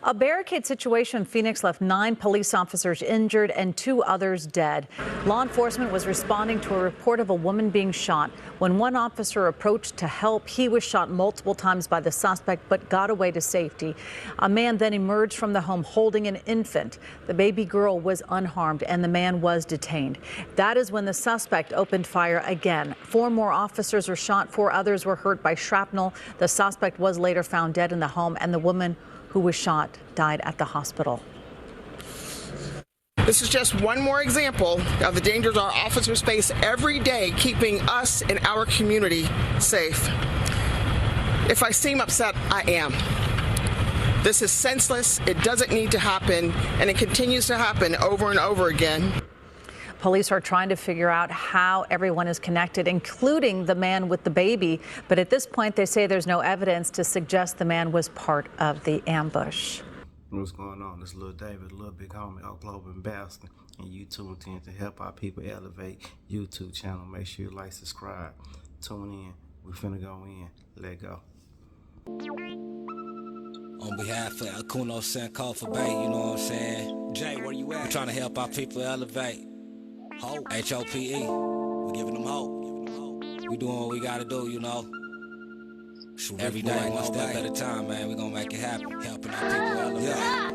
A barricade situation in Phoenix left 9 police officers injured and 2 others dead. Law enforcement was responding to a report of a woman being shot. When one officer approached to help, he was shot multiple times by the suspect but got away to safety. A man then emerged from the home holding an infant. The baby girl was unharmed and the man was detained. That is when the suspect opened fire again. 4 more officers were shot, 4 others were hurt by shrapnel. The suspect was later found dead in the home, and the woman who was shot died at the hospital. This is just one more example of the dangers our officers face every day, keeping us and our community safe. If I seem upset, I am. This is senseless, it doesn't need to happen, and it continues to happen over and over again. Police are trying to figure out how everyone is connected, including the man with the baby. But at this point, they say there's no evidence to suggest the man was part of the ambush. What's going on? This is Lil David, Lil Big Homie, Oklahoma Ambassador, and you tuned in to help our people elevate YouTube channel. Make sure you like, subscribe, tune in. We finna go in. Let go. On behalf of Akuno Senko for Bay, you know what I'm saying? Jay, where you at? We're trying to help our people elevate. Hope, H-O-P-E. We're giving them hope. We doing what we gotta do, you know. Every day, one step at a time, man. We gonna make it happen. Helping our people elevate. Yeah.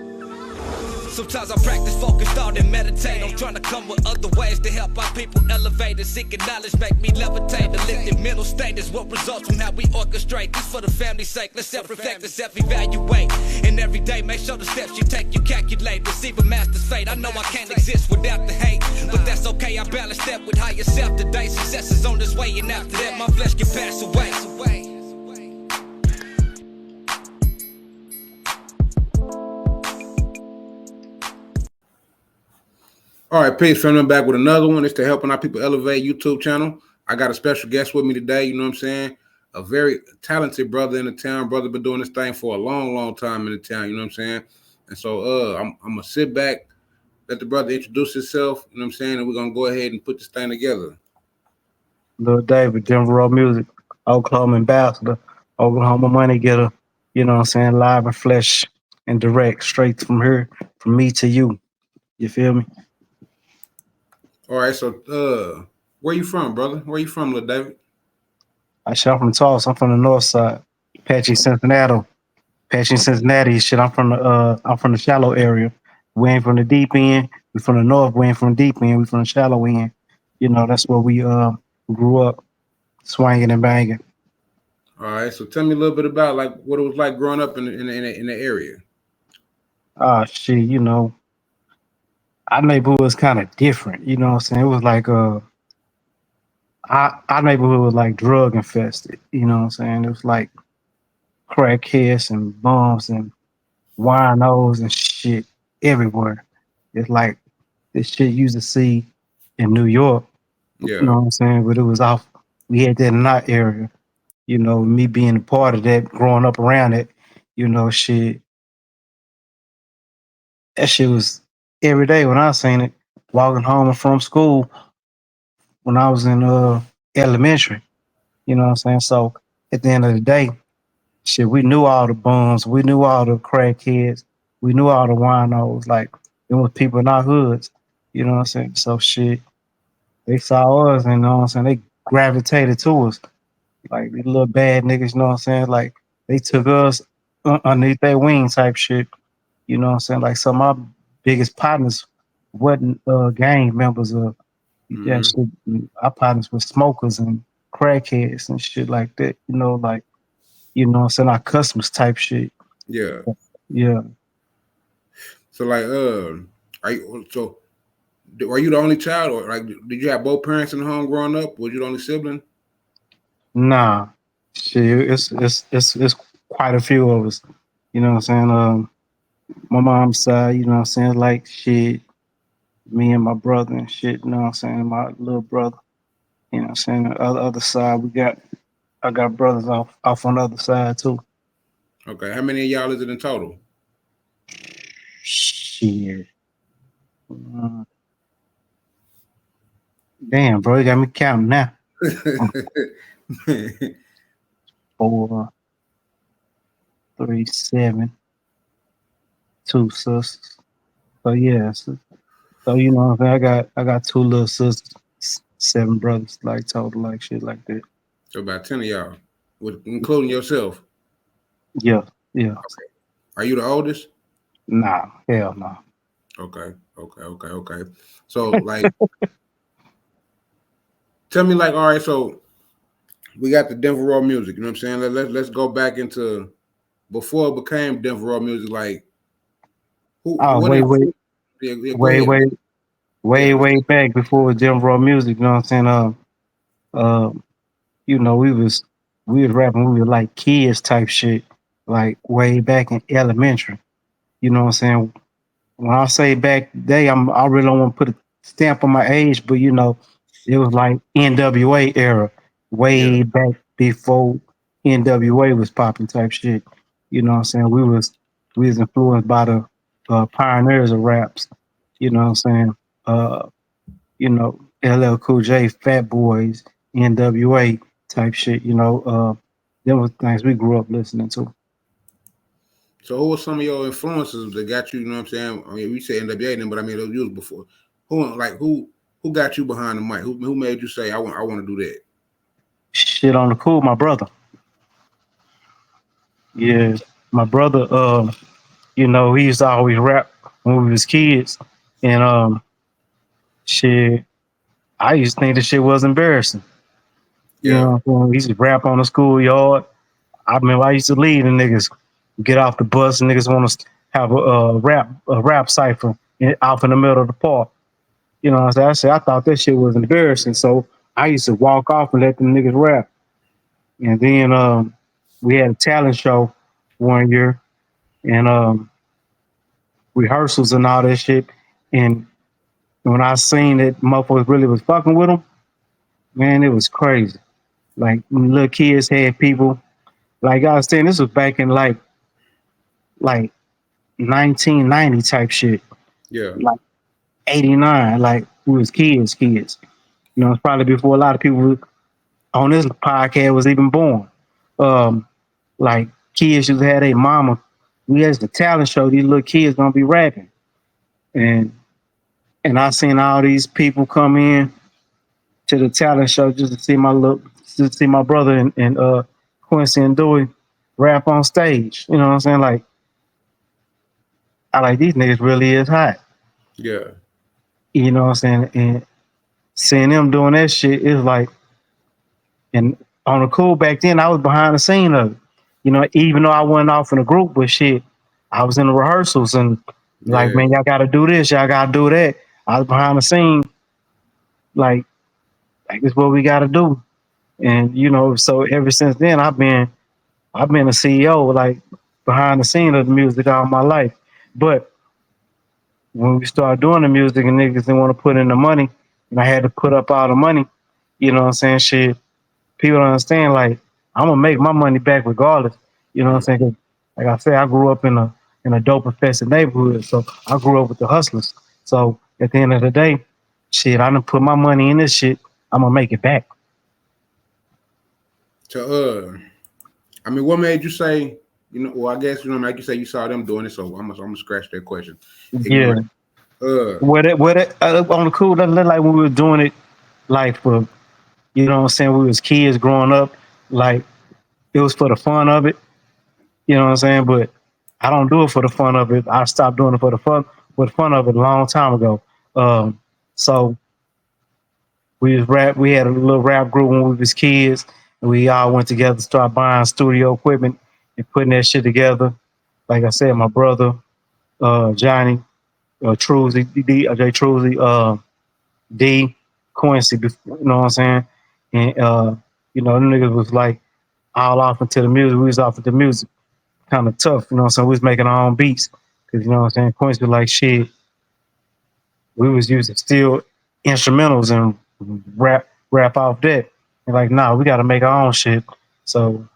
Sometimes I practice focus, thought, and meditate. I'm trying to come with other ways to help our people elevate and seeking knowledge, make me levitate. The lifted mental state is what results from how we orchestrate. This for the family's sake. Let's self-reflect and self-evaluate. And every day, make sure the steps you take, you calculate. Receive a master's fate. I know I can't exist without the hate, but that's okay. I balance that with higher self today. Success is on this way, and after that, my flesh can pass away. All right, peace, family. I'm back with another one. It's the Helping Our People Elevate YouTube channel. I got a special guest with me today, you know what I'm saying? A very talented brother in the town. Brother been doing this thing for a long, long time in the town, you know what I'm saying? And so I'm going to sit back, let the brother introduce himself, you know what I'm saying? And we're going to go ahead and put this thing together. Lil David, Denver Road Music, Oklahoma Ambassador, Oklahoma Money Getter, you know what I'm saying? Live and flesh and direct, straight from here, from me to you. You feel me? All right, so where you from, brother? Where you from, Lil David? I'm from Tulsa. I'm from the north side. Apache Cincinnati. Shit, I'm from the shallow area. We ain't from the deep end. We from the north. We ain't from the deep end. We from the shallow end. You know, that's where we grew up, swinging and banging. All right, so tell me a little bit about like what it was like growing up in the area. Shit, you know, our neighborhood was kind of different. You know what I'm saying? It was like our neighborhood was like drug infested. You know what I'm saying? It was like crackheads and bums and winos and shit everywhere. It's like this shit you used to see in New York. Yeah. You know what I'm saying? But it was off. We had that in our area. You know, me being a part of that, growing up around it, you know, shit. That shit was every day when I seen it, walking home from school when I was in elementary. You know what I'm saying? So at the end of the day, shit, we knew all the bums, we knew all the crackheads, we knew all the winos. Like, there was people in our hoods. You know what I'm saying? So shit, they saw us, and you know what I'm saying? They gravitated to us. Like, these little bad niggas, you know what I'm saying? Like, they took us underneath their wing type shit. You know what I'm saying? Like, some of our biggest partners wasn't gang members of that shit. Our partners were smokers and crackheads and shit like that. You know, like, you know what I'm saying? Our customers type shit. Yeah. Yeah. So like, are you the only child, or like, did you have both parents in the home growing up? Was you the only sibling? Nah, shit, it's quite a few of us. You know what I'm saying? My mom's side, you know what I'm saying? Like, shit, me and my brother and shit, you know what I'm saying? My little brother, you know what I'm saying? The other side, I got brothers off on the other side too. Okay, how many of y'all is it in total? Shit. Damn, bro, you got me counting now. 4, 3, 7, two sisters. So yeah, so you know what I'm saying? I got two little sisters, seven brothers, like total like shit like that. So about 10 of y'all, with including yourself. Yeah, yeah. Are you the oldest? Nah, hell no. Okay. So like, tell me like, all right, so we got the Denver Raw music. You know what I'm saying? Let's go back into before it became Denver Raw music. Like, who? Oh, What? wait, wait, Yeah, go wait, ahead. wait, Yeah, way back before it was Jim Raw music. You know what I'm saying? Uh, you know, we was rapping. We were like kids type shit, like way back in elementary. You know what I'm saying? When I say back day, I really don't want to put a stamp on my age, but you know, it was like NWA era, yeah, way back before NWA was popping type shit. You know what I'm saying? We was influenced by the pioneers of raps. You know what I'm saying? Uh, you know, LL Cool J, Fat Boys, NWA type shit. You know, them was things we grew up listening to. So who were some of your influences that got you? You know what I'm saying? I mean, we say NWA, then, but I mean those used before. Who got you behind the mic? Who made you say I want to do that? Shit on the cool, my brother. Yeah, my brother. You know, he used to always rap when we was kids, and shit, I used to think the shit was embarrassing. You Yeah, know, when we used to rap on the schoolyard. I remember I used to lead the niggas get off the bus, and niggas want to have a rap cipher off in the middle of the park. You know what I'm saying? I thought that shit was embarrassing, so I used to walk off and let them niggas rap. And then we had a talent show one year, and rehearsals and all that shit. And when I seen that motherfuckers really was fucking with them, man, it was crazy. Like when little kids had people, like I was saying, this was back in like 1990 type shit, yeah, like 89. Like we was kids. You know, it's probably before a lot of people on this podcast was even born. Um, like kids used to have their mama. We had the talent show. These little kids gonna be rapping, and I seen all these people come in to the talent show just to see to see my brother and Quincy and Dewey rap on stage. You know what I'm saying? Like I like these niggas really is hot. yeah. You know what I'm saying? And seeing them doing that shit is like, and on the cool back then, I was behind the scene of it. You know, even though I wasn't off in a group, but shit, I was in the rehearsals and like, Yeah. man, y'all got to do this, y'all got to do that. I was behind the scene, like, this is what we got to do. And you know, so ever since then, I've been a CEO, like behind the scene of the music all my life. But when we started doing the music and niggas didn't want to put in the money, and I had to put up all the money, you know what I'm saying? Shit, people don't understand. Like, I'm gonna make my money back regardless. You know what I'm saying? 'Cause like I said, I grew up in a dope infested neighborhood, so I grew up with the hustlers. So at the end of the day, shit, I done put my money in this shit. I'm gonna make it back. So I mean, what made you say? You know, well, I guess you know, like you say, you saw them doing it, so I'm gonna scratch that question. Yeah. Ignorant. On the cool, that looked like when we were doing it, like for, you know what I'm saying, we was kids growing up, like it was for the fun of it, you know what I'm saying? But I don't do it for the fun of it. I stopped doing it for the fun of it a long time ago. So we had a little rap group when we was kids, and we all went together, started buying studio equipment and putting that shit together. Like I said, my brother, Johnny, Truzy, Jay Truzy, D, Quincy, you know what I'm saying? And you know, them niggas was like all off into the music. We was off into the music, kind of tough, you know what I'm saying? We was making our own beats. Cause you know what I'm saying? Quincy was like, shit, we was using still instrumentals and rap off that. And like, nah, we gotta make our own shit. So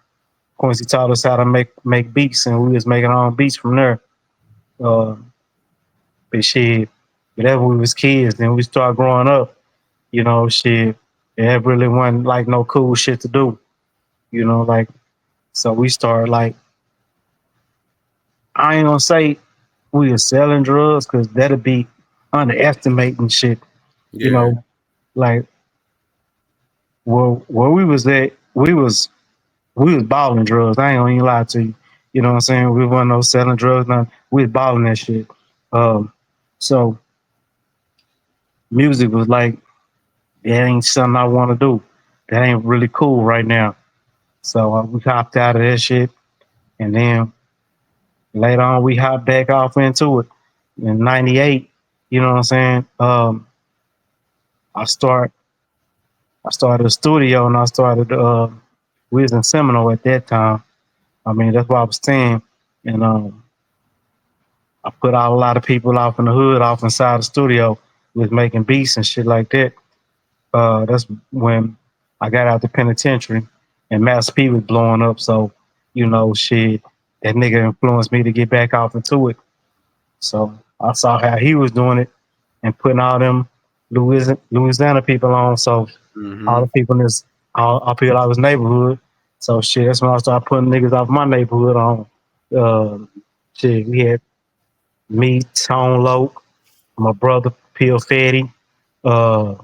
Quincy taught us how to make beats, and we was making our own beats from there. Uh, but shit, whenever we was kids, then we started growing up, you know, shit, it really wasn't like no cool shit to do, you know, like, so we started like, I ain't gonna say we were selling drugs, because that'd be underestimating shit. You Yeah. know, like where we was at, we was balling drugs. I ain't gonna even lie to you. You know what I'm saying? We wasn't no selling drugs, nothing. We was balling that shit. So music was like, that ain't something I want to do. That ain't really cool right now. So we hopped out of that shit, and then later on we hopped back off into it in '98. You know what I'm saying? I start I started a studio, and I started. We was in Seminole at that time. I mean, that's what I was saying, and I put out a lot of people off in the hood, off inside the studio, was making beats and shit like that. That's when I got out the penitentiary, and Master P was blowing up. So, shit, that nigga influenced me to get back off into it. So I saw how he was doing it and putting all them Louisiana people on. So all Mm-hmm. the people in all people out of his neighborhood. So shit, that's when I started putting niggas off my neighborhood on. Uh, Shit, we had me, Tone Loc, my brother Peel Fetty, uh,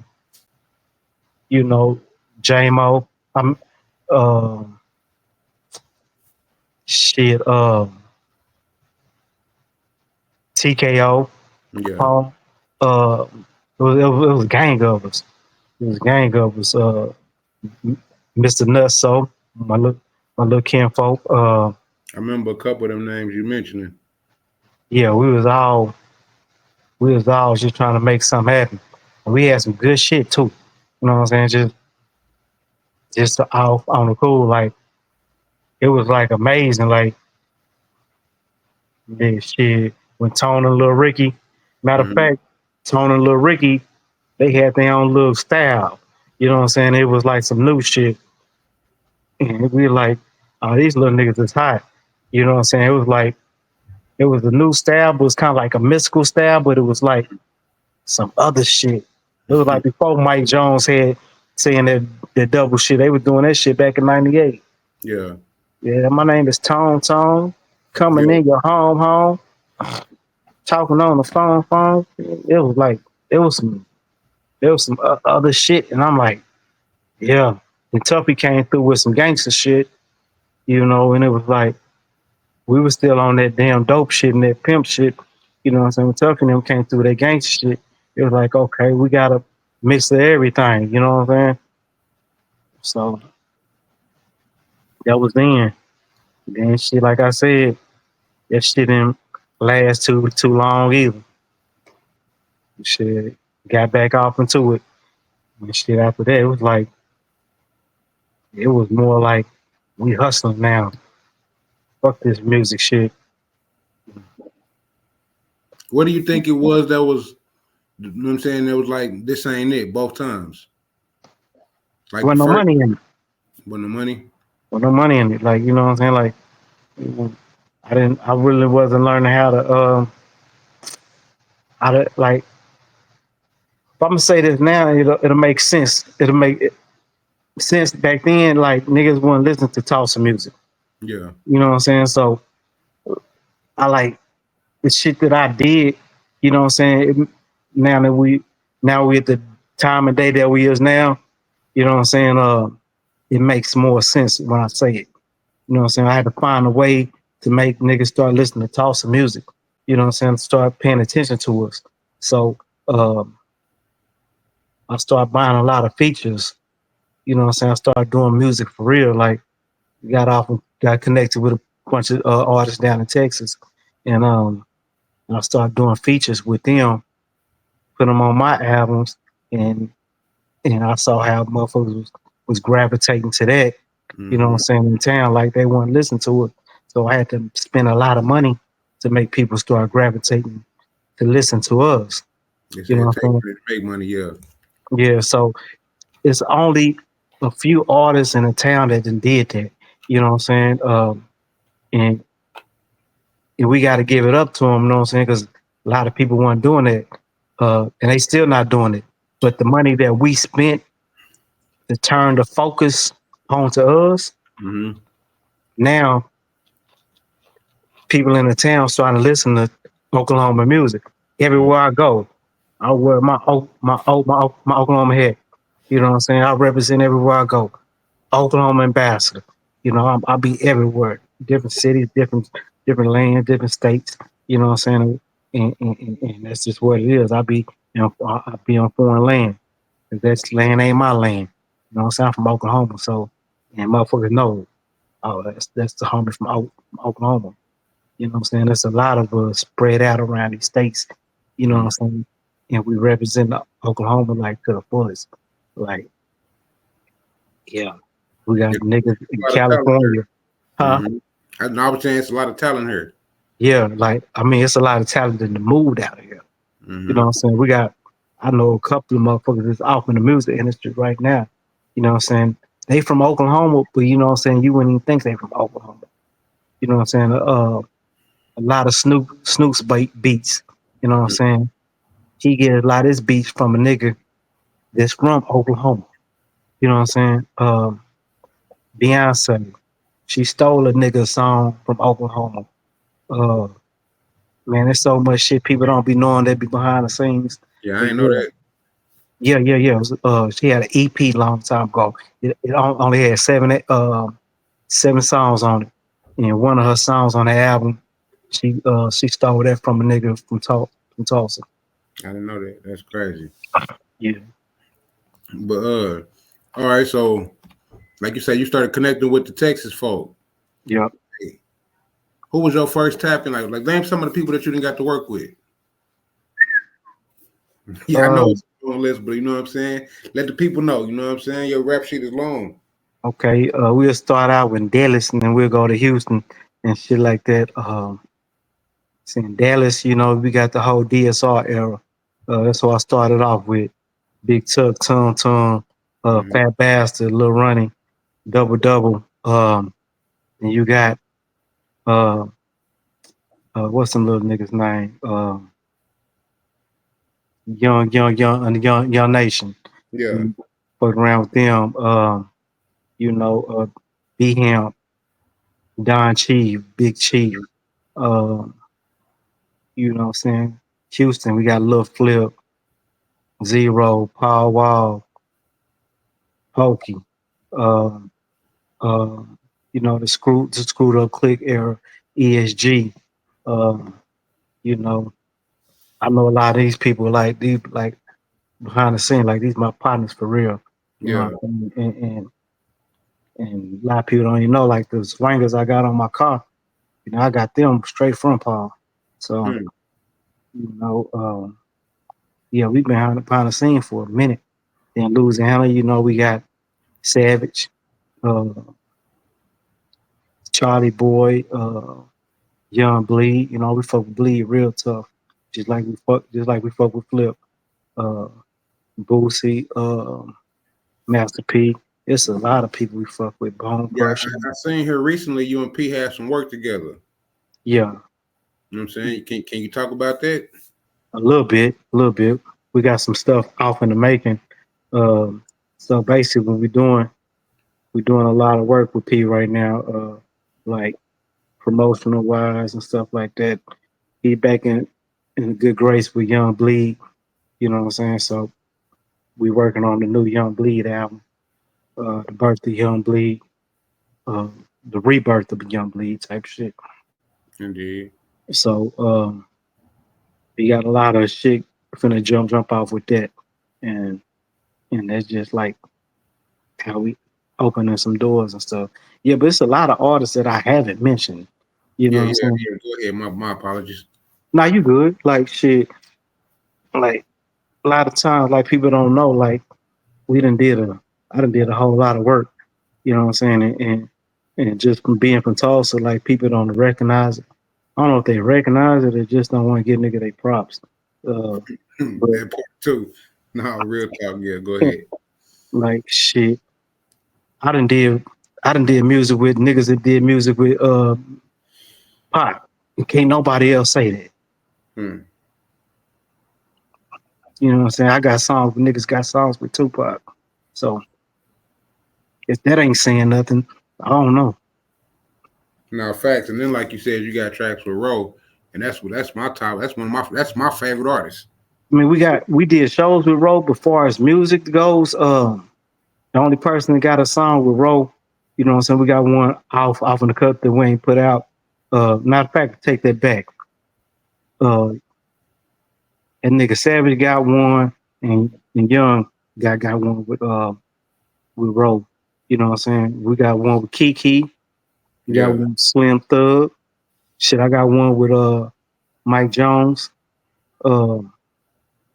you know, J-Mo. I'm uh, shit, TKO, Yeah. Capone. It was a gang of us. It was a gang of us. Mr. Nutso, my little kinfolk. I remember a couple of them names you mentioning. Yeah, we was all just trying to make something happen. And we had some good shit too. You know what I'm saying? Just off on the cool. Like, it was like amazing. Like, yeah, shit. When Tone and Lil Ricky, matter of Mm-hmm. fact, Tone and Lil Ricky, they had their own little style. You know what I'm saying? It was like some new shit. And we were like, oh, these little niggas is hot. You know what I'm saying? It was a new style, but it was kind of like a mystical style, but it was like some other shit. It was like before Mike Jones had saying that double shit. They were doing that shit back in '98. Yeah. Yeah, my name is Tone Tone. Coming Yeah. in your home, talking on the phone. It was like there was some other shit, and I'm like, yeah. And Tuffy came through with some gangster shit, and it was like we were still on that damn dope shit and that pimp shit. You know what I'm saying? When Tuffy and them came through that gangster shit, it was like, okay, we gotta mix of everything. You know what I'm saying? So that was then. Then shit, like I said, that shit didn't last too long either. Shit, got back off into it. And shit after that, it was more like we hustling now. Fuck this music shit. What do you think it was that was, you know what I'm saying, that was like, this ain't it both times? Like the Wasn't no first money in it. when the money? Wasn't no money in it. Like, you know what I'm saying? Like, I really wasn't learning how to like, if I'm gonna say this now, it'll make sense. It'll make sense. Back then, like, niggas wouldn't listen to Tulsa music. Yeah. You know what I'm saying? So I like the shit that I did, you know what I'm saying? Now that we at the time and day that we is now, you know what I'm saying? It makes more sense when I say it. You know what I'm saying? I had to find a way to make niggas start listening to Tulsa music. You know what I'm saying? Start paying attention to us. So I started buying a lot of features. You know what I'm saying? I started doing music for real. Like, got connected with a bunch of artists down in Texas, and I started doing features with them, put them on my albums, and I saw how motherfuckers was gravitating to that. You know what I'm Mm-hmm. saying, in town, like they wouldn't listen to it. So I had to spend a lot of money to make people start gravitating to listen to us. They You say know it what I'm takes money to make money. Yeah. saying? Yeah. So it's only a few artists in the town that did that. You know what I'm saying? And we got to give it up to them. You know what I'm saying? Because a lot of people weren't doing it, and they still not doing it. But the money that we spent to turn the focus onto us, Mm-hmm. now people in the town starting to listen to Oklahoma music. Everywhere I go, I wear my Oklahoma hat. You know what I'm saying? I represent everywhere I go. Oklahoma ambassador. You know, I'll be everywhere. Different cities, different lands, different states. You know what I'm saying? And that's just what it is. I'll be on foreign land. 'Cause that's land ain't my land. You know what I'm saying? I'm from Oklahoma, so and motherfuckers know. Oh, that's the homie from Oklahoma. You know what I'm saying? There's a lot of us spread out around these states. You know what I'm saying? And we represent Oklahoma like to the fullest. Like, yeah, we got It's niggas a in lot of talent California, huh? here. I was saying it's a lot of talent here. Yeah, like I mean, it's a lot of talent in the mood out here. You know what I'm saying? I know a couple of motherfuckers that's off in the music industry right now. You know what I'm saying? They from Oklahoma, but you know what I'm saying? You wouldn't even think they from Oklahoma. You know what I'm saying? A lot of Snoop's beats. You know what I'm saying? He get a lot of his beats from a nigga that's from Oklahoma. You know what I'm saying? Beyonce, she stole a nigga song from Oklahoma. Uh, man, there's so much shit people don't be knowing that be behind the scenes. Yeah, I But ain't know that. yeah. It was, she had an EP long time ago. It only had seven songs on it, and one of her songs on the album, she stole that from a nigga from Tulsa. I didn't know that. That's crazy. Yeah, But all right. So, like you said, you started connecting with the Texas folk. yeah. Who was your first tapping? Like name some of the people that you didn't got to work with. Yeah, I know Uh, it's a long list, but you know what I'm saying. Let the people know. You know what I'm saying. Your rap sheet is long. okay. We'll start out with Dallas, and then we'll go to Houston and shit like that. See, in Dallas, you know, we got the whole DSR era. That's what I started off with. Big Tuck, Tum Tum, Fat Bastard, Lil Running, Double Double. And you got uh, what's some little niggas name? Young Nation. Yeah, You fuck around with them. You know, B Him, Don Chief, Big Chief. Um, you know what I'm saying? Houston, we got Lil Flip, Zero, Paul Wall, Pokey. Um, um, you know, the screwed up click era, ESG. Um, you know, I know a lot of these people like behind the scene, like these my partners for real. You know yeah. what I'm saying? And a lot of people don't even know like the swingers I got on my car, you know, I got them straight from Paul. So, Hmm. you know, yeah, we've been behind the scene for a minute. Then Louisiana, you know, we got Savage, uh, Charlie Boy, Young Bleed. You know, we fuck with Bleed real tough, just like we fuck with Flip, uh, Boosie, Master P. It's a lot of people we fuck with. Bone Yeah, Crusher. I seen here recently. You and P had some work together. Yeah, You know what I'm saying? Can you talk about that? a little bit, a little bit. We got some stuff off in the making. Um, so basically, what we're doing a lot of work with P right now, like promotional wise and stuff like that. He back in good grace with Young Bleed. You know what I'm saying? So we working on the new Young Bleed album, the birth of Young Bleed, uh, the rebirth of Young Bleed type shit. Indeed. So we got a lot of shit finna jump off with that, and that's just like how we opening some doors and stuff. Yeah, but it's a lot of artists that I haven't mentioned. You know Yeah, what I'm yeah, saying? yeah. Go ahead. My apologies. Now you good. Like shit. Like a lot of times, like people don't know. Like we done did a, I done did a whole lot of work. You know what I'm saying? And just from being from Tulsa, like people don't recognize it. I don't know if they recognize it or just don't want to give nigga their props. Uh, but That part too. No, real talk. Yeah, go ahead. like shit, I done did I done did music with niggas that did music with Pop. And can't nobody else say that. Hmm. You know what I'm saying? I got songs with niggas got songs with Tupac. So if that ain't saying nothing, I don't know. Now, facts, and then like you said, you got tracks with Ro, and that's my top. That's my favorite artist. I mean, we did shows with Ro, but far as music goes, the only person that got a song with Ro, you know what I'm saying? We got one off in the cut that we ain't put out. Matter of fact, take that back. Uh, that nigga Savage got one, and Young got one with Ro. You know what I'm saying? We got one with Kiki. We got Yeah, one with Slim Thug. Shit, I got one with Mike Jones. Uh,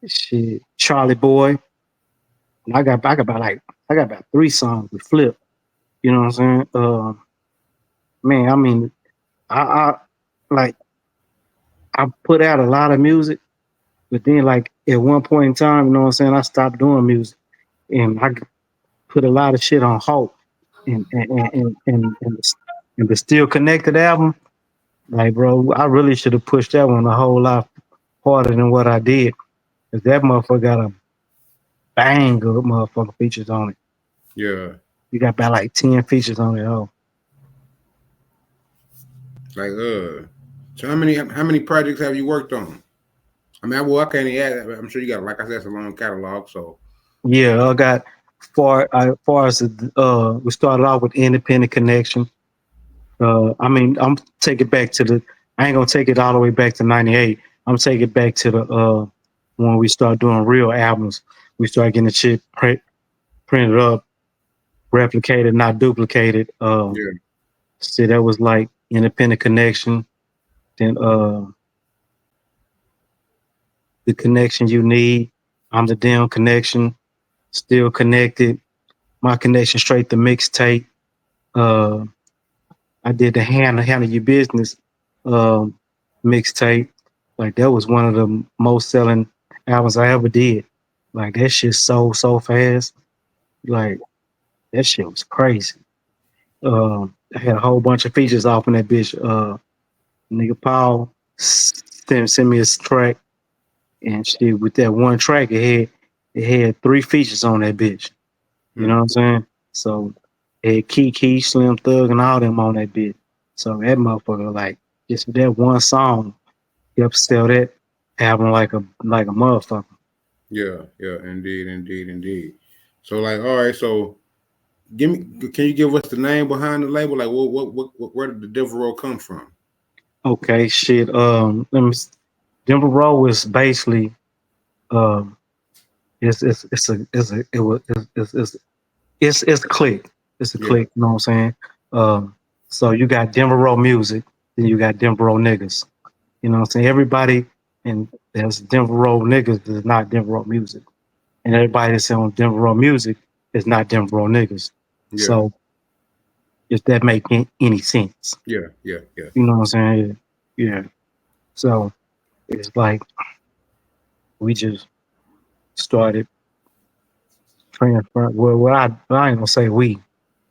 shit, Charlie Boy. And I got about 3 songs with Flip. You know what I'm saying? Man, I mean, I like I put out a lot of music, but then like at one point in time, you know what I'm saying, I stopped doing music and I put a lot of shit on hold. And the Still Connected album, like bro, I really should have pushed that one a whole lot harder than what I did. Cause that motherfucker got a bang of motherfucking features on it. yeah. You got about like 10 features on it. Oh, Like so how many projects have you worked on? I mean, I can't even add. I'm sure you got, like I said, it's a long catalog. So yeah, I got far as we started off with Independent Connection. I mean, I'm take it back to the. I ain't gonna take it all the way back to '98. I'm take it back to the when we start doing real albums. We start getting the shit printed up, replicated, not duplicated. yeah, See, that was like Independent Connection. Then the connection you need. I'm the damn connection. Still connected. My connection straight to mixtape. Uh, I did the handle your business um, mixtape. Like that was one of the most selling albums I ever did. Like that shit sold so fast. Like that shit was crazy. I had a whole bunch of features off in that bitch. Nigga Paul sent me a track and shit with that one track it had 3 features on that bitch. You know what I'm saying? So it had Kiki, Slim Thug, and all them on that bitch. So that motherfucker, like, just with that one song, helped sell that album like a motherfucker. yeah, yeah. Indeed, indeed, indeed. So like, all right. So give me. Can you give us the name behind the label? Like, where did the Devereaux come from? Okay, shit. Denver Road is basically um, it's a clique. It's a Yeah, clique. You know what I'm saying? So you got Denver Road music, then you got Denver Road niggas. You know what I'm saying? Everybody and there's Denver Road niggas is not Denver Road music. And everybody that's on Denver Road music is not Denver Road niggas. yeah, So if that make any sense. yeah, yeah, yeah, You know what I'm saying? Yeah. So it's like we just started transferring I ain't gonna say we.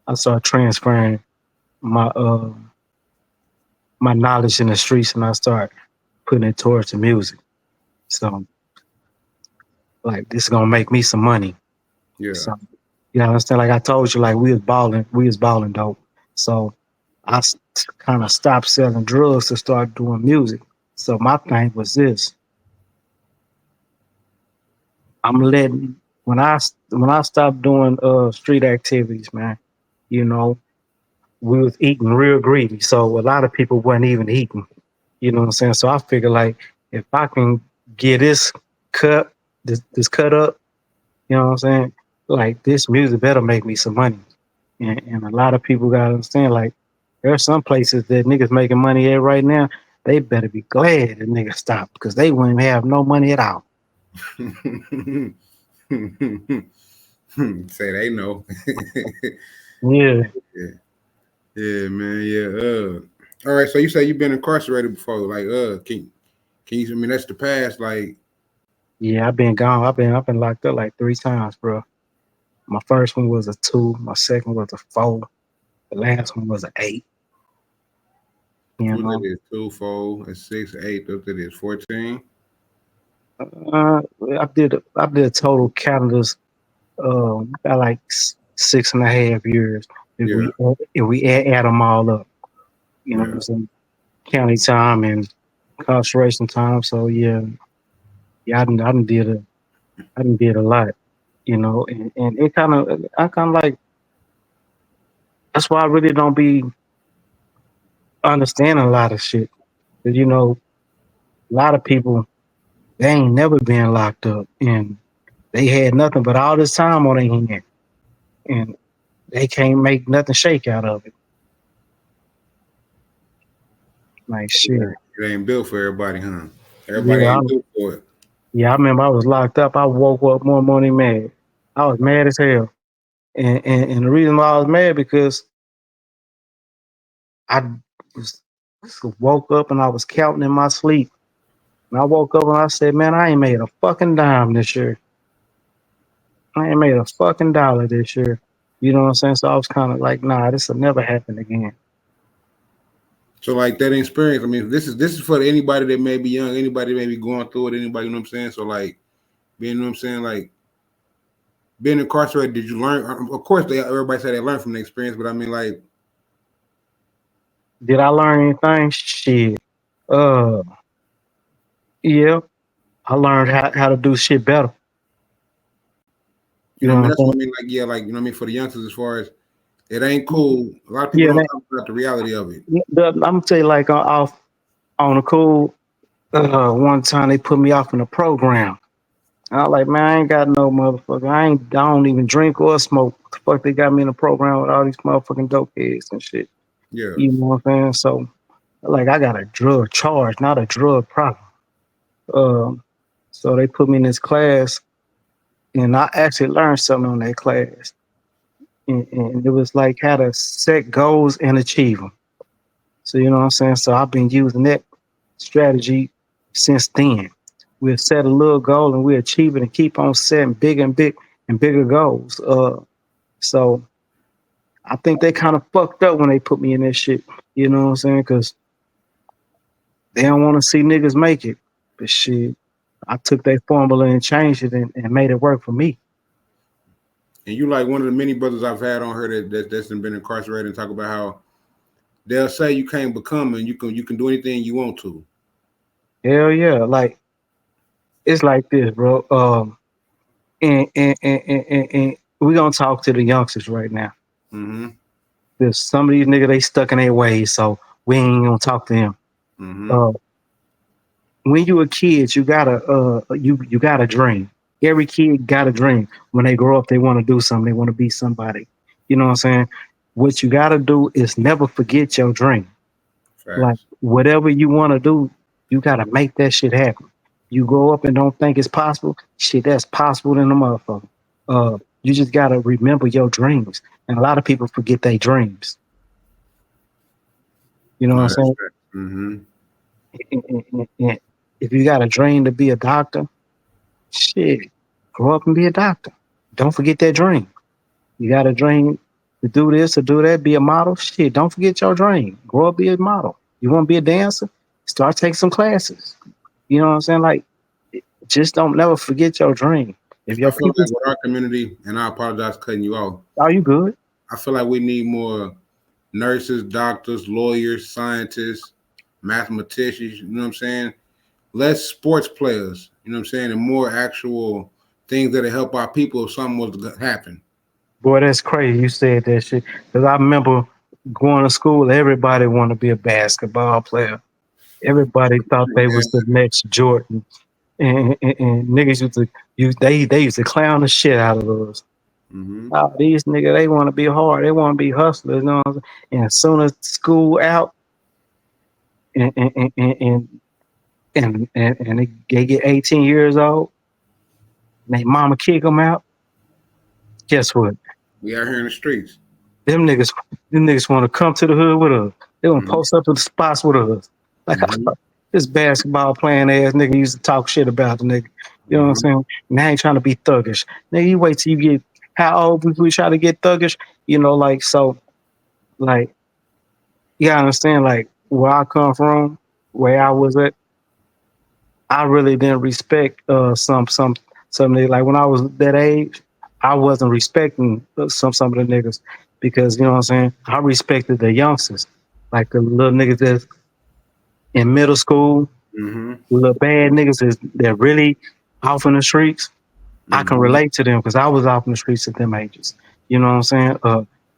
I started transferring my my knowledge in the streets and I start putting it towards the music. So like this is gonna make me some money. yeah, So you understand? Like I told you, like we was balling dope. So I kind of stopped selling drugs to start doing music. So my thing was this: I'm letting when I stopped doing street activities, man. You know, we was eating real greedy, so a lot of people wasn't even eating. You know what I'm saying? So I figured like if I can get this cut up, you know what I'm saying? Like this music better make me some money. And a lot of people gotta understand, like, there are some places that niggas making money at right now. They better be glad the niggas stopped because they wouldn't have no money at all. Say they know. Yeah. Yeah, yeah, man. Yeah. All right. So you say you've been incarcerated before. Like, can you? I mean, that's the past. Like, Yeah, I've been gone. I've been locked up like 3 times, bro. My first one was a 2, my second was a 4, the last one was an 8, you what that know. is? 2, 4, and 6, 8. Up to this 14. Uh, I did a total calendars about like 6.5 years Yeah, if we add them all up. You know what yeah, I'm saying? County time and incarceration time. So yeah, I done did a lot, you know, and it kind of, I kind of like, that's why I really don't be understanding a lot of shit. 'Cause, you know, a lot of people, they ain't never been locked up and they had nothing but all this time on their hand and they can't make nothing shake out of it. Like shit. It ain't built for everybody, huh? Everybody Yeah, ain't built for it. yeah, I remember I was locked up. I woke up one morning mad. I was mad as hell. And the reason why I was mad because I was woke up and I was counting in my sleep. And I woke up and I said, man, I ain't made a fucking dime this year. I ain't made a fucking dollar this year. You know what I'm saying? So I was kind of like, nah, this will never happen again. So like that experience, I mean, this is for anybody that may be young, anybody that may be going through it, anybody, you know what I'm saying? So like being, you know what I'm saying, like being incarcerated, did you learn? Of course, everybody say they learn from the experience, but I mean, like, Did I learn anything? Shit. Uh, yeah, I learned how to do shit better. you You know, know what I mean, what I'm that's what saying? I mean. Like, yeah, like you know, what I mean, for the youngsters, as far as it ain't cool. A lot of people Yeah, don't talk about the reality of it. I'm gonna tell you, like, off on the cool. One time they put me off in a program. I was like, man, I ain't got no motherfucker. I don't even drink or smoke. The fuck they got me in a program with all these motherfucking dope heads and shit. Yeah, You know what I'm saying? So like I got a drug charge, not a drug problem. Um, so they put me in this class and I actually learned something on that class. And it was like how to set goals and achieve them. So you know what I'm saying? So I've been using that strategy since then. We'll set a little goal and we achieve it and keep on setting bigger goals. So I think they kind of fucked up when they put me in that shit. You know what I'm saying? Because they don't want to see niggas make it. But shit, I took that formula and changed it and made it work for me. and you like one of the many brothers I've had on here that's been incarcerated and talk about how they'll say you can't become and you can do anything you want to. Hell yeah. Like, it's like this, bro. And we're going to talk to the youngsters right now. Mm-hmm. There's some of these niggas, they stuck in their ways, so we ain't going to talk to them. Mm-hmm. Uh, when you a kid, you got a dream. Every kid got a dream. When they grow up, they want to do something. They want to be somebody. You know what I'm saying? What you got to do is never forget your dream. Like Facts. whatever you want to do, you got to make that shit happen. You grow up and don't think it's possible. Shit, that's possible in the motherfucker. You just got to remember your dreams. And a lot of people forget their dreams. You know what No, I'm that's saying? fact. Mm-hmm. And if you got a dream to be a doctor, shit, grow up and be a doctor. Don't forget that dream. You got a dream to do this or do that, be a model. Shit, don't forget your dream. Grow up, be a model. You want to be a dancer? Start taking some classes. You know what I'm saying? Like, just don't never forget your dream. If I your feel people, like with our community, and I apologize for cutting you off. are you good? I feel like we need more nurses, doctors, lawyers, scientists, mathematicians. You know what I'm saying? Less sports players. You know what I'm saying? And more actual things that'll help our people if something was to happen. Boy, that's crazy. You said that shit because I remember going to school. Everybody wanted to be a basketball player. Everybody thought they Yeah. was the next Jordan. And niggas used to they used to clown the shit out of us. Mm-hmm. Oh, these niggas, they want to be hard, they want to be hustlers, you know what I'm saying? And as soon as school out and and and and and they get 18 years old, and they mama kick them out, guess what? We out here in the streets. Them niggas, them niggas want to come to the hood with us. They want to Mm-hmm. post up to the spots with us. Like Mm-hmm. this basketball playing ass nigga used to talk shit about the nigga. You know what I'm Mm-hmm. saying? Now he trying to be thuggish. Nigga, you wait till you get how old before you try to get thuggish? You know, like so, like you gotta understand, like where I come from, where I was at, I really didn't respect some niggas. Like when I was that age, I wasn't respecting some of the niggas because you know what I'm saying. I respected the youngsters, like the little niggas that's in middle school. Mm-hmm. Little bad niggas they're really off in the streets. I can Mm-hmm. relate to them because I was off in the streets at them ages. You know what I'm saying?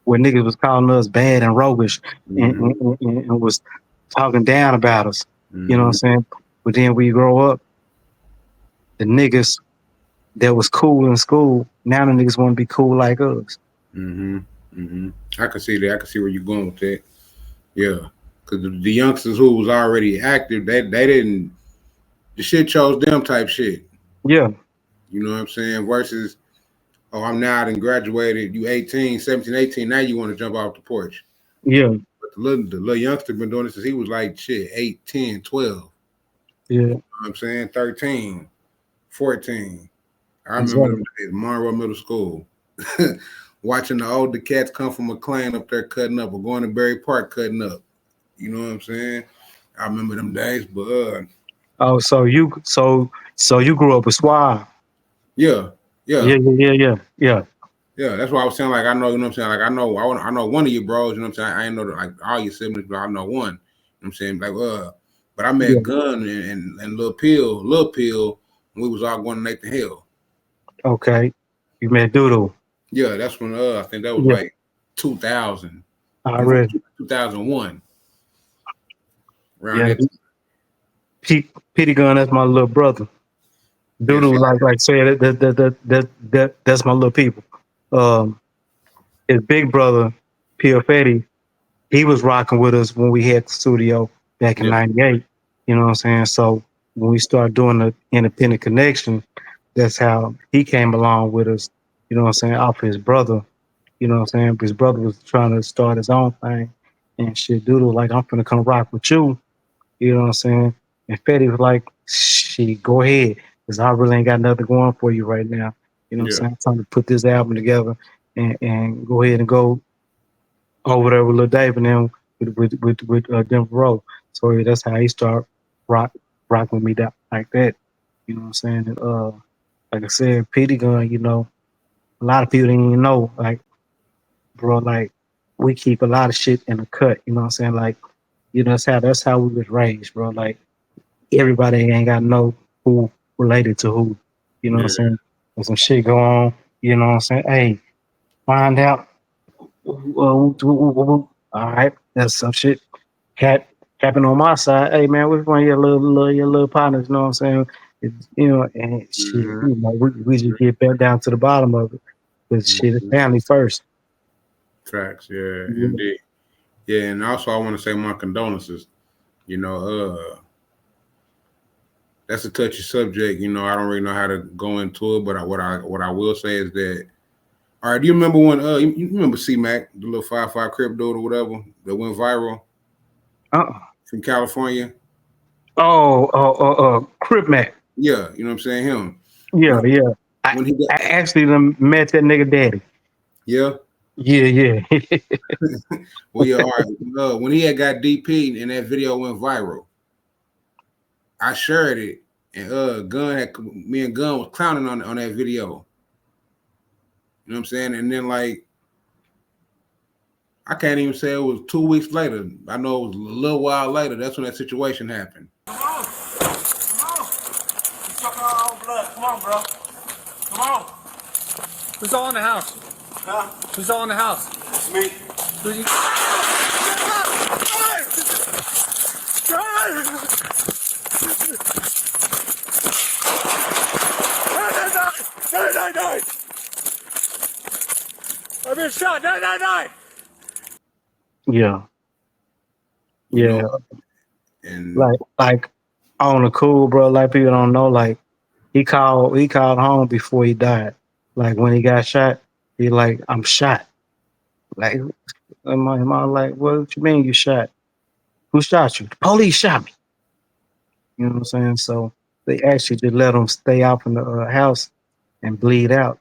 Where niggas was calling us bad and roguish Mm-hmm. and was talking down about us. You know what I'm Mm-hmm. saying? But then we grow up, the niggas that was cool in school, now the niggas want to be cool like us. Mm-hmm. Mm-hmm. I can see that. I can see where you're going with that. Yeah, because the youngsters who was already active, they didn't. The shit chose them type shit. Yeah, You know what I'm saying? Versus, oh, I'm now and graduated. You 18, 17, 18. Now you want to jump off the porch. yeah, But the little youngster been doing this since he was like shit, 8, 10, 12. yeah, You know what I'm saying? 13, 14. I remember them exactly. days, Monroe Middle School. Watching the older cats come from McLean up there cutting up or going to Berry Park cutting up. You know what I'm saying? I remember them days, but Oh, so you grew up with Suave. yeah, yeah, Yeah, yeah, yeah, yeah, yeah, yeah. That's why I was saying, like, I know, you know what I'm saying? Like, I know one of your bros, you know what I'm saying? I ain't know, like, all your siblings, but I know one. You know what I'm saying? Like, but I yeah. met Gunn and Lil Pill, when we was all going to Nathan Hill. Okay. You met Doodle. Yeah, that's when, I think that was Yeah, like 2000, I read. 2001, around Yeah, that. Petey Gunn, that's my little brother. Yeah, see, Doodle, like said, that's my little people. Um, his big brother, Pio Fetty, he was rocking with us when we had the studio back in yeah, '98. You know what I'm saying? So when we started doing the independent connection, that's how he came along with us. You know what I'm saying? Off his brother. You know what I'm saying? His brother was trying to start his own thing and shit. Doodle, like, I'm finna come rock with you. You know what I'm saying? And Fetty was like, shit, go ahead. Because I really ain't got nothing going for you right now. You know what I'm yeah, saying? I'm trying to put this album together and go ahead and go over there with Lil Dave and then with Denver Road. So yeah, that's how he started rock rock with me that like that. You know what I'm saying? And, like I said, Petey Gun, you know, a lot of people didn't even know, like, bro, like, we keep a lot of shit in the cut, you know what I'm saying? Like, you know, that's how we was raised, bro. Like, everybody ain't got to know who related to who. You know what I'm yeah. saying? When some shit go on, you know what I'm saying? Hey, find out. All right, that's some shit happen on my side. Hey man, which one of your little partners? You know what I'm saying? You know, and shit, Mm-hmm. you know, we just get back down to the bottom of it. Cause shit is Mm-hmm. family first. Facts, yeah, Yeah. indeed. Yeah, and also I want to say my condolences. You know, that's a touchy subject. You know, I don't really know how to go into it, but what I will say is that. All right, do you remember when you remember C Mac, the little 5'5" crib dude or whatever that went viral Uh-uh. from California? Crip Mac. Yeah, you know what I'm saying? Him. Yeah, When yeah. I, when he got I actually done met that nigga daddy. yeah. Yeah, yeah. Well, yeah, all right. When he had got DP and that video went viral, I shared it, and me and Gunn was clowning on that video. You know what I'm saying? And then like I can't even say it was 2 weeks later. I know it was a little while later. That's when that situation happened. Come on. Come on. You sucking our own blood. Come on, bro. Come on. Who's all in the house? Huh? Who's all in the house? It's me. Who's you? No! I've been shot. No! Yeah, You know, yeah. and Like on the cool, bro. Like, people don't know. Like, he called home before he died. Like, when he got shot, he like, I'm shot. Like, my like, what you mean you shot? Who shot you? The police shot me. You know what I'm saying? So they actually just let him stay out from the house and bleed out.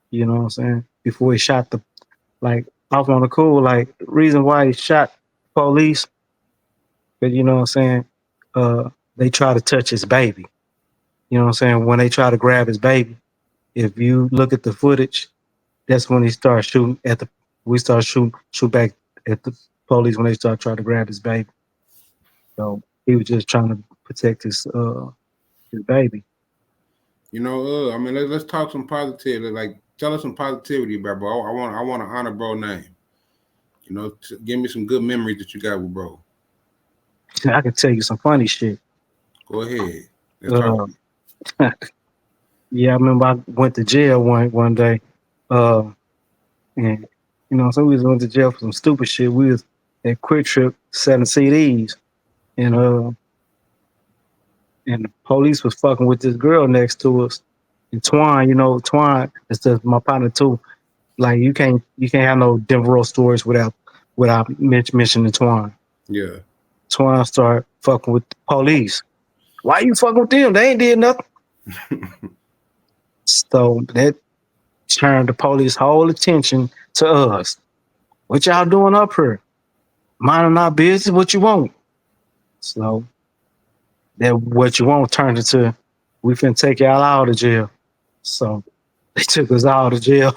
You know what I'm saying? Before he shot the, like, off on the cool. Like, the reason why he shot police, because, you know what I'm saying, they try to touch his baby. You know what I'm saying? When they try to grab his baby, if you look at the footage, that's when he starts shooting at the. We start shoot back at the police when they start trying to grab his baby. So he was just trying to protect his baby. You know, I mean, let's talk some positivity. Like, tell us some positivity about bro. I want to honor bro name. You know, give me some good memories that you got with bro. I can tell you some funny shit. Go ahead. Let's talk. Uh, yeah, I remember I went to jail one day, uh, and so we went to jail for some stupid shit. We was at Quick Trip selling CDs, and and the police was fucking with this girl next to us. And Twine, Twine is my partner too. Like you can't have no Devereaux stories without mentioning Twine. Yeah. Twine started fucking with the police. Why you fucking with them? They ain't did nothing. So that turned the police whole attention to us. What y'all doing up here? Minding our business, what you want? So that what you want turned into we finna take y'all out of jail. So they took us out of jail.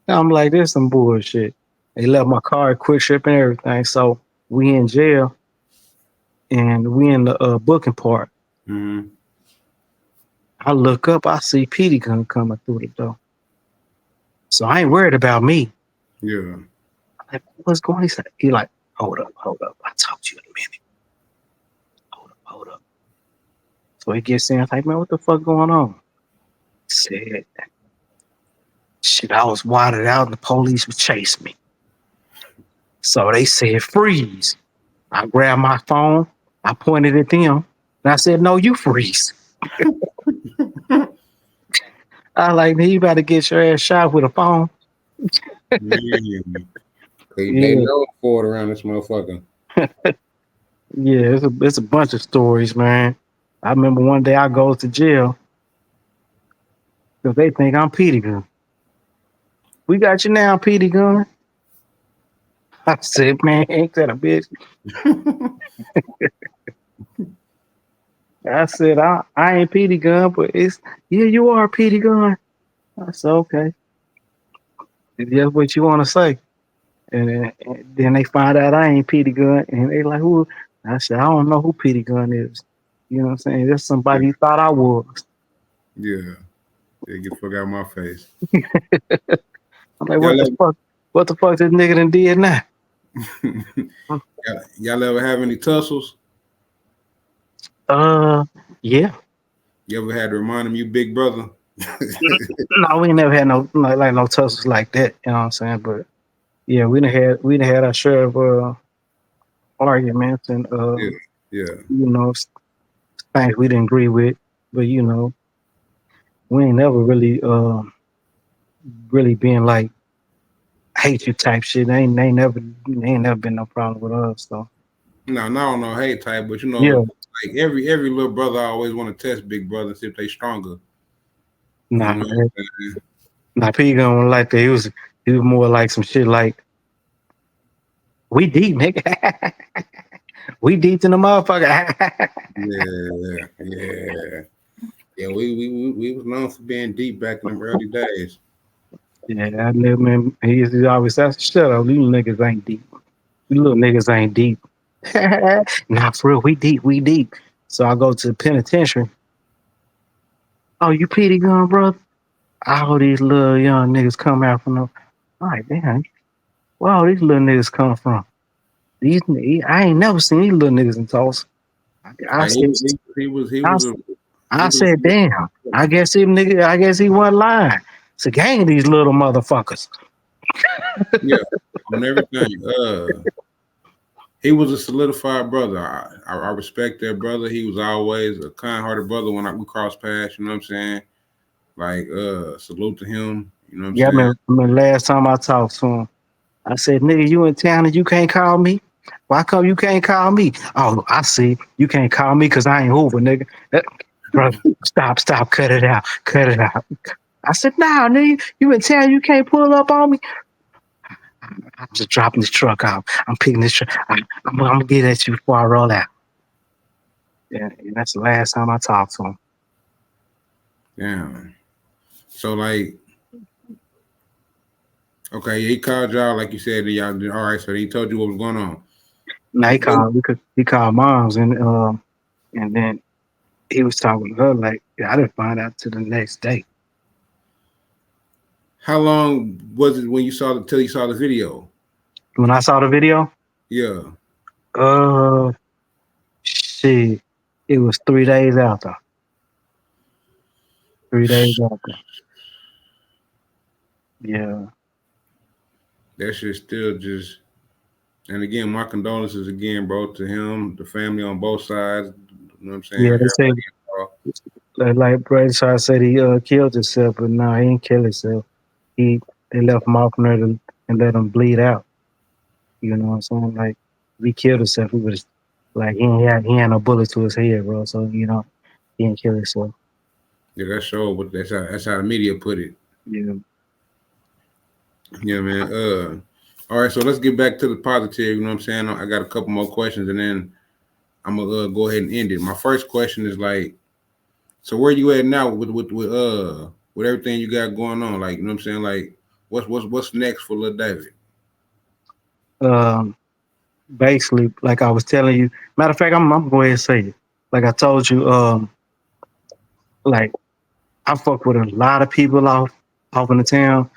I'm like, this some bullshit. They left my car at Quick Trip and everything. So we in jail and we in the booking part. Mm-hmm. I look up, I see Petey Gunn coming through the door. So I ain't worried about me. Yeah. I'm like, what's going on? He like, hold up. I'll talk to you in a minute. Hold up. So he gets in, I'm like, man, what the fuck going on? Said, shit, I was wadded out and the police would chase me. So they said, freeze. I grabbed my phone, I pointed at them, and I said, no, you freeze. I like, you better get your ass shot with a phone. They know for it around this motherfucker. Yeah, it's a bunch of stories, man. I remember one day I go to jail because they think I'm Petey Gunn. We got you now, Petey Gunn. I said, man, ain't that a bitch? I said, I ain't Petey Gunn, but yeah, you are Petey Gunn. I said, okay. If that's what you want to say. And then they find out I ain't Petey Gunn, and they like, who? I said, I don't know who Petey Gunn is. You know what I'm saying? That's somebody you thought I was. Yeah. Get the fuck out of my face. I'm like, what the fuck? What the fuck this nigga done did now? Y'all ever have any tussles? Yeah. You ever had to remind him you big brother? No, we never had no tussles like that. You know what I'm saying? But yeah, we done had our share of arguments and yeah. Things we didn't agree with. But we ain't never really been like hate you type shit. Ain't never been no problem with us. So No, not on no hate type, but yeah. like every little brother always want to test big brother and see if they stronger. Nah, P gonna like that. He was more like some shit like we deep, nigga. We deep in the motherfucker. Yeah. We was known for being deep back in the early days. Yeah, I live, man. He always says, shut up, you niggas ain't deep. You little niggas ain't deep. Nah, for real, we deep. So I go to the penitentiary. Oh, you Petey Gunn, brother? All these little young niggas come out from the. All right, damn. Where all these little niggas come from? I ain't never seen these little niggas in Tulsa. I said, damn. I guess he wasn't lying. It's a gang of these little motherfuckers. Yeah, on everything. He was a solidified brother. I respect that brother. He was always a kind-hearted brother when we crossed paths. You know what I'm saying? Like, salute to him. You know what I'm saying? I remember last time I talked to him, I said, nigga, you in town and you can't call me? Why come you can't call me? Oh, I see. You can't call me because I ain't Hoover, nigga. Bro, stop, cut it out. I said, nah, nigga, you in town, you can't pull up on me? I'm just dropping this truck out. I'm picking this truck. I'm going to get at you before I roll out. Yeah, and that's the last time I talked to him. Damn. So, like, okay, he called y'all, like you said, y'all did all right, so he told you what was going on. Now he called moms and then he was talking to her like I didn't find out till the next day. How long was it when you saw till you saw the video? When I saw the video, Yeah. uh shit, it was 3 days after. 3 days after. Yeah. That shit still just. And again, my condolences again, bro, to him, the family on both sides. You know what I'm saying? Yeah, they say Everybody involved. like Bradshaw said he killed himself, but no, he didn't kill himself. They left him off there and let him bleed out. You know what I'm saying? Like if he killed himself, he was like he had no bullet to his head, bro. So he didn't kill himself. Yeah, that's sure, but that's how the media put it. Yeah. Yeah, man. All right, so let's get back to the positive. You know what I'm saying? I got a couple more questions, and then I'm gonna go ahead and end it. My first question is like, so where you at now with everything you got going on? Like, you know what I'm saying? Like, what's next for Lil David? Basically, like I was telling you. Matter of fact, I'm gonna go ahead and say it. Like I told you, like I fuck with a lot of people off in the town.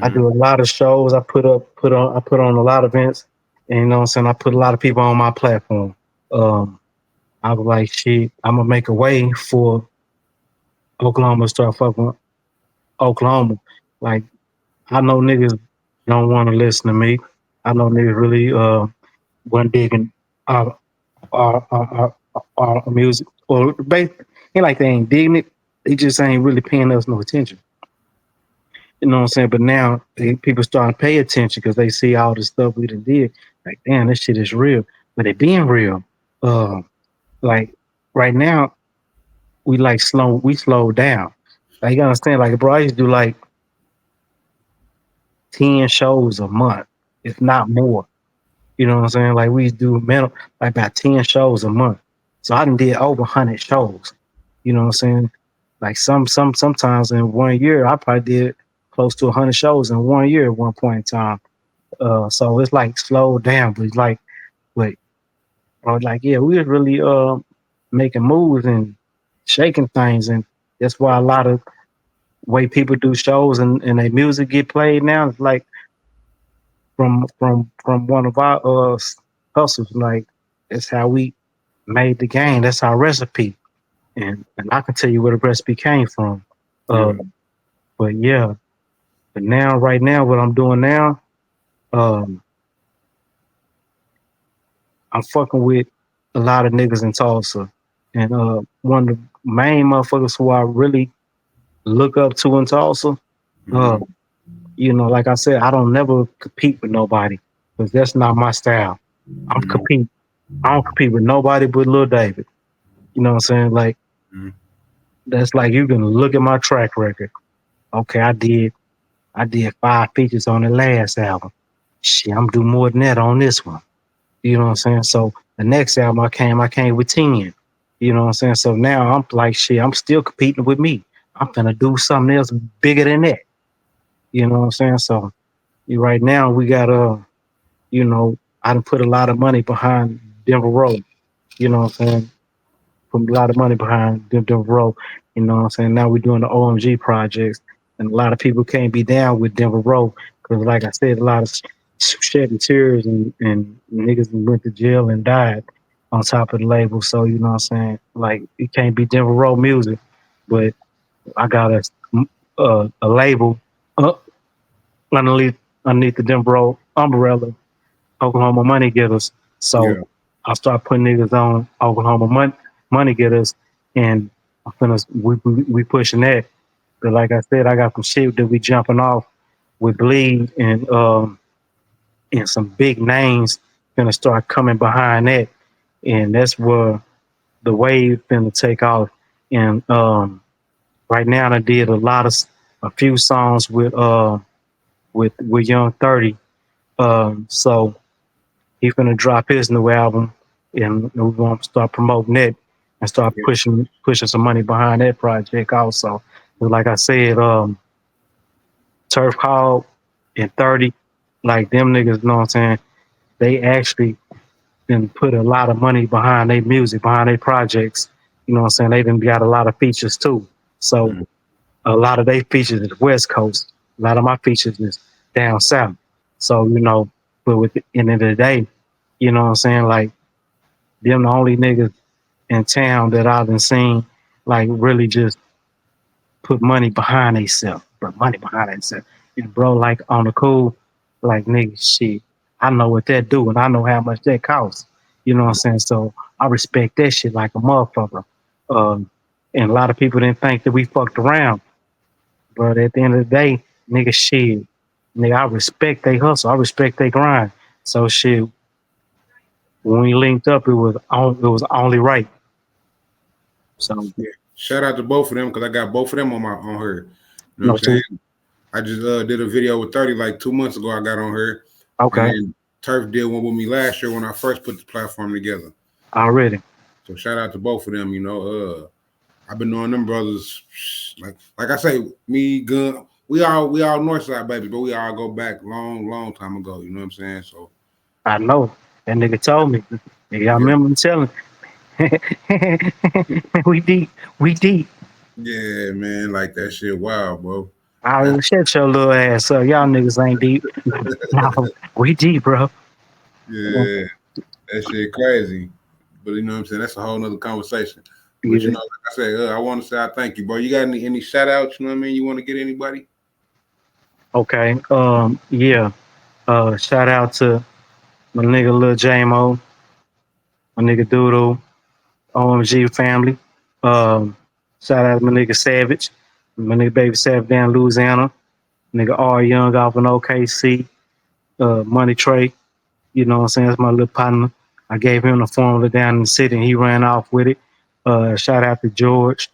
I Mm-hmm. do a lot of shows. I put on a lot of events, and you know what I'm saying. I put a lot of people on my platform. I was like, shit, I'm gonna make a way for Oklahoma to start fucking with Oklahoma. Like I know niggas don't want to listen to me. I know niggas really wasn't digging our music or ain't like they ain't digging it. They just ain't really paying us no attention. You know what I'm saying? But now people starting to pay attention because they see all the stuff we done did. Like, damn, this shit is real. But it being real. Uh, like right now, we slowed down. Like you gotta understand, like bro, I used to do like 10 shows a month, if not more. You know what I'm saying? Like we used to do like about 10 shows a month. So I done did over 100 shows. You know what I'm saying? Like sometimes in 1 year, I probably did close to 100 shows in 1 year at one point in time. So it's like slowed down, but it's like, but bro, like yeah, we was really making moves and shaking things, and that's why a lot of way people do shows and their music get played now. It's like from one of our hustles. Like that's how we made the game. That's our recipe, and I can tell you where the recipe came from. Uh, Yeah. but yeah, but now right now, what I'm doing now, um, I'm fucking with a lot of niggas in Tulsa, and one of the main motherfuckers who I really look up to in Tulsa. Uh, Mm-hmm. like I said, I don't never compete with nobody because that's not my style. I'm Mm-hmm. compete. I don't compete with nobody but Lil David. You know what I'm saying? Like Mm-hmm. that's like you can look at my track record. Okay, I did 5 features on the last album. Shit, I'm do more than that on this one. You know what I'm saying? So the next album I came with 10. You know what I'm saying? So now I'm like shit, I'm still competing with me. I'm gonna do something else bigger than that. You know what I'm saying? So right now we got I done put a lot of money behind Denver Road. You know what I'm saying? Put a lot of money behind Denver Road. You know what I'm saying? Now we're doing the OMG projects, and a lot of people can't be down with Denver Road because, like I said, a lot of shedding tears and niggas went to jail and died on top of the label. So you know what I'm saying? Like it can't be Denver Road music, but I got a label uh, underneath underneath the Denver Road umbrella, Oklahoma Money Getters. So Yeah. I start putting niggas on Oklahoma Money Getters, and I'm finna we pushing that. But like I said, I got some shit that we jumping off with Bleed and some big names finna start coming behind that, and that's where the wave finna take off. And right now, I did a few songs with Young 30. So he's gonna drop his new album, and we want to start promoting it and start Yeah. pushing some money behind that project also. But like I said, Turf Hog and 30, like them niggas, you know what I'm saying? They actually then put a lot of money behind their music, behind their projects. You know what I'm saying? They done got a lot of features too. So a lot of their features is West Coast. A lot of my features is down south. So, but with the end of the day, you know what I'm saying? Like, them the only niggas in town that I've been seen, like, really just put money behind themselves, put money behind themselves. And bro, like, on the cool, like, nigga, shit, I know what that do and I know how much that costs. You know what I'm saying? So I respect that shit like a motherfucker. And a lot of people didn't think that we fucked around. But at the end of the day, nigga, shit, nigga, I respect they hustle. I respect they grind. So shit, when we linked up, it was only right. So Yeah. Shout out to both of them because I got both of them on her. You know what no, I'm saying? I just did a video with 30 like 2 months ago. I got on her, and okay, then Turf did one with me last year when I first put the platform together. already. So shout out to both of them. I've been knowing them brothers, like I say, me, Gunn, we all Northside baby, but we all go back long time ago. You know what I'm saying? So I know that nigga told me. Nigga, I yeah, remember him telling. we deep, we deep. yeah, man, like that shit, wow, bro. I That's will shut your little ass up. Y'all niggas ain't deep. No, we deep, bro. yeah, that shit crazy. But you know what I'm saying? That's a whole nother conversation. But Yeah. like I said, I want to say I thank you, bro. You got any shout outs? You know what I mean? You want to get anybody? Okay. Yeah. Shout out to my nigga Lil J-Mo, my nigga Doodle, OMG family. Um, Shout out to my nigga Savage, my nigga Baby Savage down in Louisiana, nigga R Young off in OKC, Money Trey, you know what I'm saying? That's my little partner. I gave him the formula down in the city and he ran off with it. Shout out to George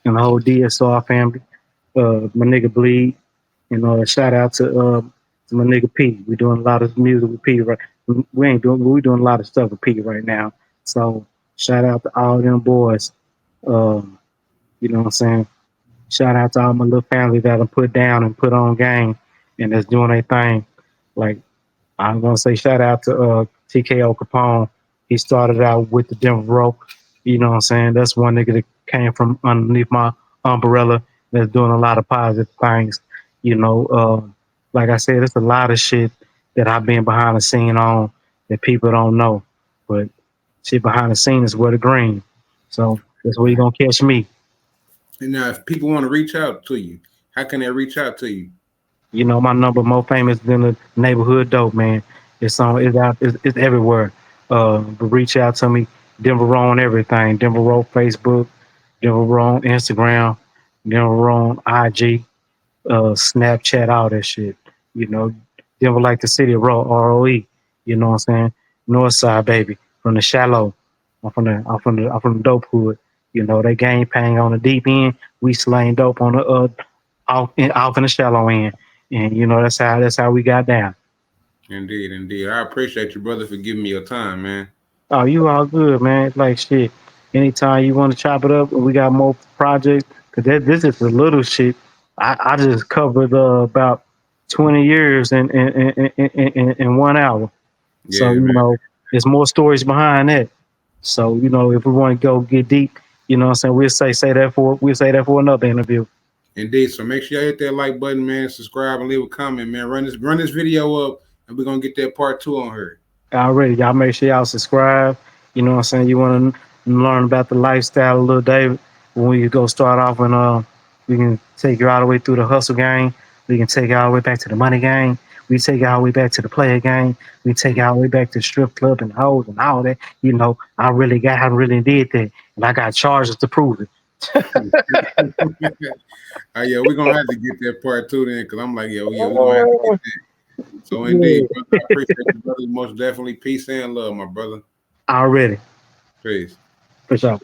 and the whole DSR family. My nigga Bleed, shout out to my nigga P. We doing a lot of music with P right. We doing a lot of stuff with P right now. So shout out to all them boys. Um, you know what I'm saying? Shout out to all my little family that I put down and put on game and that's doing their thing. Like I'm gonna say shout out to TKO Capone. He started out with the Denver Rope. You know what I'm saying? That's one nigga that came from underneath my umbrella that's doing a lot of positive things. Like I said, it's a lot of shit that I've been behind the scene on that people don't know. But shit behind the scene is where the green. So that's where you gonna catch me. And now, if people want to reach out to you, how can they reach out to you? My number more famous than the neighborhood dope, man. It's everywhere. But reach out to me, Denver Raw on everything. Denver Raw Facebook, Denver Raw on Instagram, Denver Raw on IG, Snapchat, all that shit. You know, Denver like the city of Raw, ROE. You know what I'm saying? North side, baby, from the shallow. I'm from the dope hood. They gang pang on the deep end. We slaying dope on the off in the shallow end. And that's how we got down. Indeed, indeed. I appreciate you, brother, for giving me your time, man. Oh, you all good, man. It's like shit. Anytime you want to chop it up, we got more projects. Cause this is the little shit. I just covered about 20 years in 1 hour. So Yeah, man. there's more stories behind that. So if we want to go get deep, what I'm saying, we'll say that for another interview. Indeed. So make sure you hit that like button, man. Subscribe and leave a comment, man. Run this video up, and we're gonna get that part 2 on her. Already, y'all make sure y'all subscribe. You know what I'm saying? You want to learn about the lifestyle of Lil David. When we go start off and we can take you all the way through the hustle game. We can take you all the way back to the money game. We take you all the way back to the player game. We take you all the way back to the strip club and hoes and all that. I really did that. And I got charges to prove it. Yeah, we're gonna have to get that part 2 then, because I'm like, yeah, we're gonna have to get that. So indeed, Yeah, brother, I appreciate you, brother. Most definitely, peace and love, my brother. already. Peace. For sure.